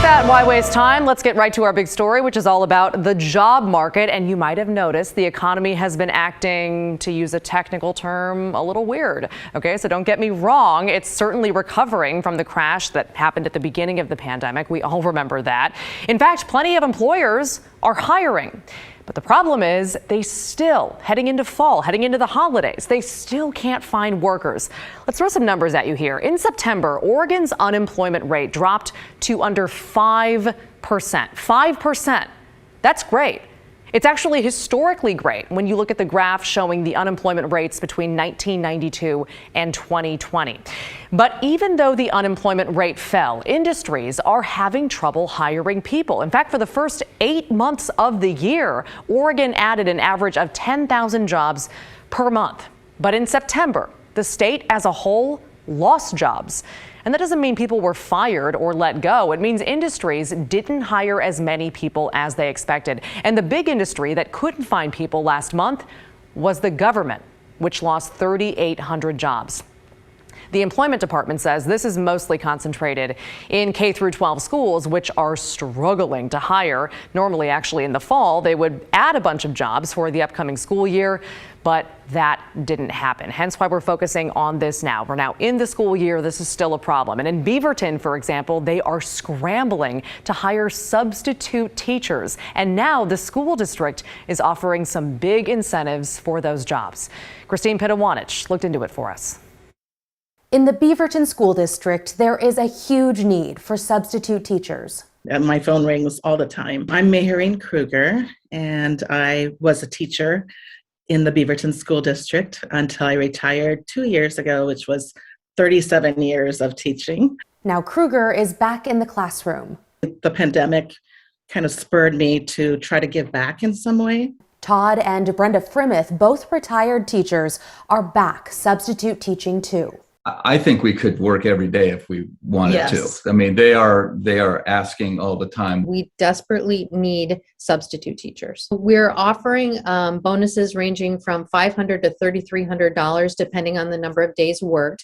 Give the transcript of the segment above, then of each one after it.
that, why waste time? Let's get right to our big story, which is all about the job market. And you might have noticed the economy has been acting, to use a technical term, a little weird. Okay, so don't get me wrong. It's certainly recovering from the crash that happened at the beginning of the pandemic. We all remember that. In fact, plenty of employers are hiring. But the problem is they still, heading into fall, heading into the holidays, they still can't find workers. Let's throw some numbers at you here. In September, Oregon's unemployment rate dropped to under 5%. 5%. That's great. It's actually historically great when you look at the graph showing the unemployment rates between 1992 and 2020. But even though the unemployment rate fell, industries are having trouble hiring people. In fact, for the first 8 months of the year, Oregon added an average of 10,000 jobs per month. But in September, the state as a whole lost jobs. And that doesn't mean people were fired or let go. It means industries didn't hire as many people as they expected. And the big industry that couldn't find people last month was the government, which lost 3,800 jobs. The employment department says this is mostly concentrated in K through 12 schools, which are struggling to hire. Normally, actually, in the fall, they would add a bunch of jobs for the upcoming school year, but that didn't happen. Hence why we're focusing on this now. We're now in the school year. This is still a problem. And in Beaverton, for example, they are scrambling to hire substitute teachers. And now the school district is offering some big incentives for those jobs. Christine Pitawanich looked into it for us. In the Beaverton School District, there is a huge need for substitute teachers. My phone rings all the time. I'm Mayorine Kruger, and I was a teacher in the Beaverton School District until I retired 2 years ago, which was 37 years of teaching. Now Kruger is back in the classroom. The pandemic kind of spurred me to try to give back in some way. Todd and Brenda Frimith, both retired teachers, are back substitute teaching too. I think we could work every day if we wanted to. I mean, they are asking all the time. We desperately need substitute teachers. We're offering bonuses ranging from $500 to $3,300, depending on the number of days worked,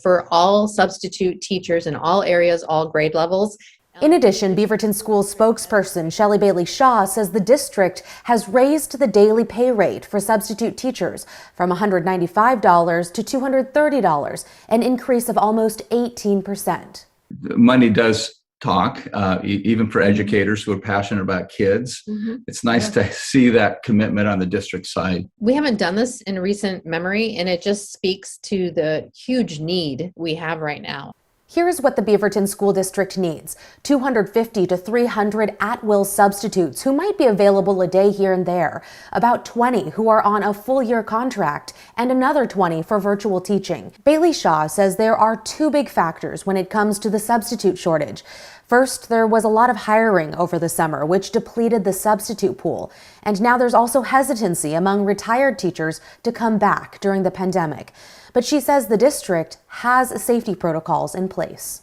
for all substitute teachers in all areas, all grade levels. In addition, Beaverton School spokesperson Shelley Bailey Shaw says the district has raised the daily pay rate for substitute teachers from $195 to $230, an increase of almost 18%. Money does talk, even for educators who are passionate about kids. It's nice to see that commitment on the district side. We haven't done this in recent memory, and it just speaks to the huge need we have right now. Here's what the Beaverton School District needs: 250 to 300 at-will substitutes who might be available a day here and there, about 20 who are on a full-year contract, and another 20 for virtual teaching. Bailey Shaw says there are two big factors when it comes to the substitute shortage. First, there was a lot of hiring over the summer, which depleted the substitute pool. And now there's also hesitancy among retired teachers to come back during the pandemic. But she says the district has safety protocols in place.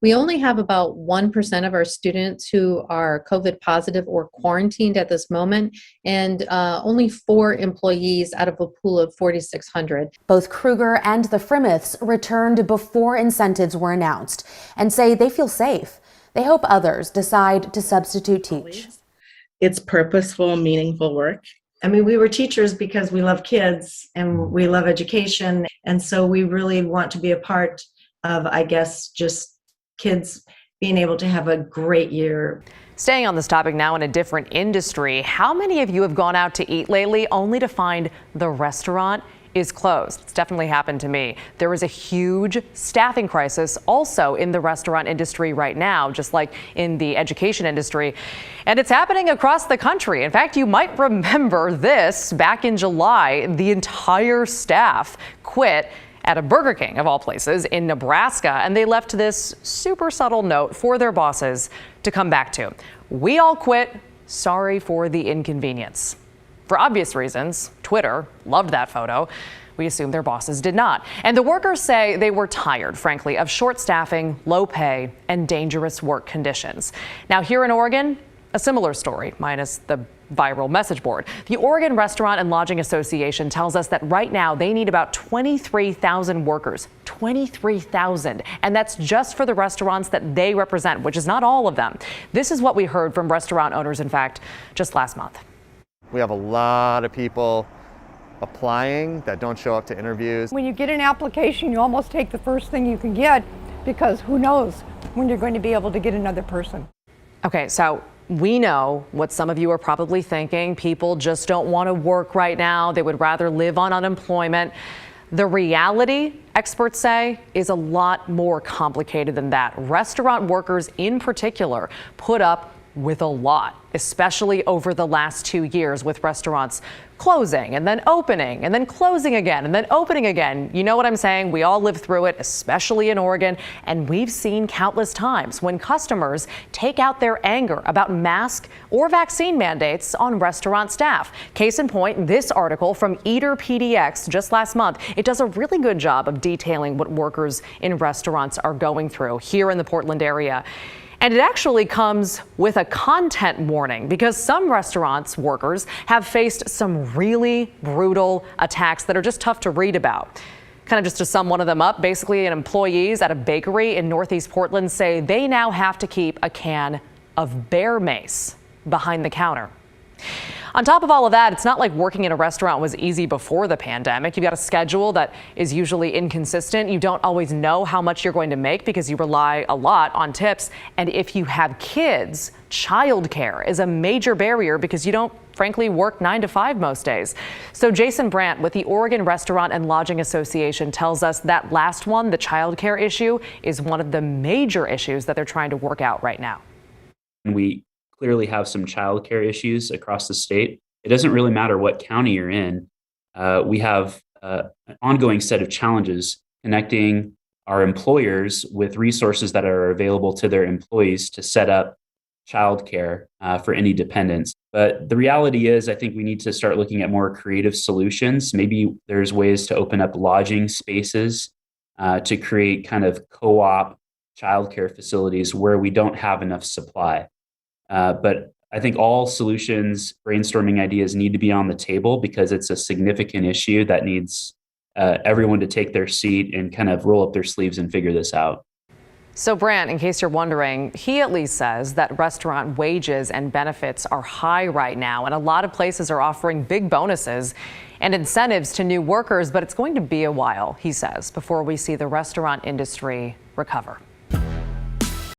We only have about 1% of our students who are COVID positive or quarantined at this moment, and only 4 employees out of a pool of 4,600. Both Kruger and the Frimiths returned before incentives were announced and say they feel safe. They hope others decide to substitute teach. It's purposeful, meaningful work. I mean, we were teachers because we love kids and we love education. And so we really want to be a part of, I guess, just kids being able to have a great year. Staying on this topic now in a different industry, how many of you have gone out to eat lately only to find the restaurant is closed? It's definitely happened to me. There is a huge staffing crisis also in the restaurant industry right now, just like in the education industry. And it's happening across the country. In fact, you might remember this back in July. The entire staff quit at a Burger King, of all places, in Nebraska, and they left this super subtle note for their bosses to come back to. We all quit. Sorry for the inconvenience. For obvious reasons, Twitter loved that photo. We assume their bosses did not. And the workers say they were tired, frankly, of short staffing, low pay, and dangerous work conditions. Now, here in Oregon, a similar story, minus the viral message board. The Oregon Restaurant and Lodging Association tells us that right now they need about 23,000 workers. 23,000. And that's just for the restaurants that they represent, which is not all of them. This is what we heard from restaurant owners, in fact, just last month. We have a lot of people applying that don't show up to interviews. When you get an application, you almost take the first thing you can get, because who knows when you're going to be able to get another person. Okay, so we know what some of you are probably thinking. People just don't want to work right now. They would rather live on unemployment. The reality, experts say, is a lot more complicated than that. Restaurant workers in particular put up with a lot, especially over the last 2 years, with restaurants closing and then opening and then closing again and then opening again. You know what I'm saying? We all live through it, especially in Oregon, and we've seen countless times when customers take out their anger about mask or vaccine mandates on restaurant staff. Case in point, this article from Eater PDX just last month. It does a really good job of detailing what workers in restaurants are going through here in the Portland area. And it actually comes with a content warning because some restaurants workers have faced some really brutal attacks that are just tough to read about. Kind of just to sum one of them up, basically, employees at a bakery in Northeast Portland say they now have to keep a can of bear mace behind the counter. On top of all of that, it's not like working in a restaurant was easy before the pandemic. You've got a schedule that is usually inconsistent. You don't always know how much you're going to make because you rely a lot on tips. And if you have kids, childcare is a major barrier because you don't, frankly, work 9 to 5 most days. So Jason Brandt with the Oregon Restaurant and Lodging Association tells us that last one, the childcare issue, is one of the major issues that they're trying to work out right now. We clearly have some childcare issues across the state. It doesn't really matter what county you're in. We have an ongoing set of challenges connecting our employers with resources that are available to their employees to set up childcare for any dependents. But the reality is, I think we need to start looking at more creative solutions. Maybe there's ways to open up lodging spaces to create kind of co-op childcare facilities where we don't have enough supply. But I think all solutions, brainstorming ideas need to be on the table because it's a significant issue that needs everyone to take their seat and kind of roll up their sleeves and figure this out. So Brandt, in case you're wondering, he at least says that restaurant wages and benefits are high right now, and a lot of places are offering big bonuses and incentives to new workers, but it's going to be a while, he says, before we see the restaurant industry recover.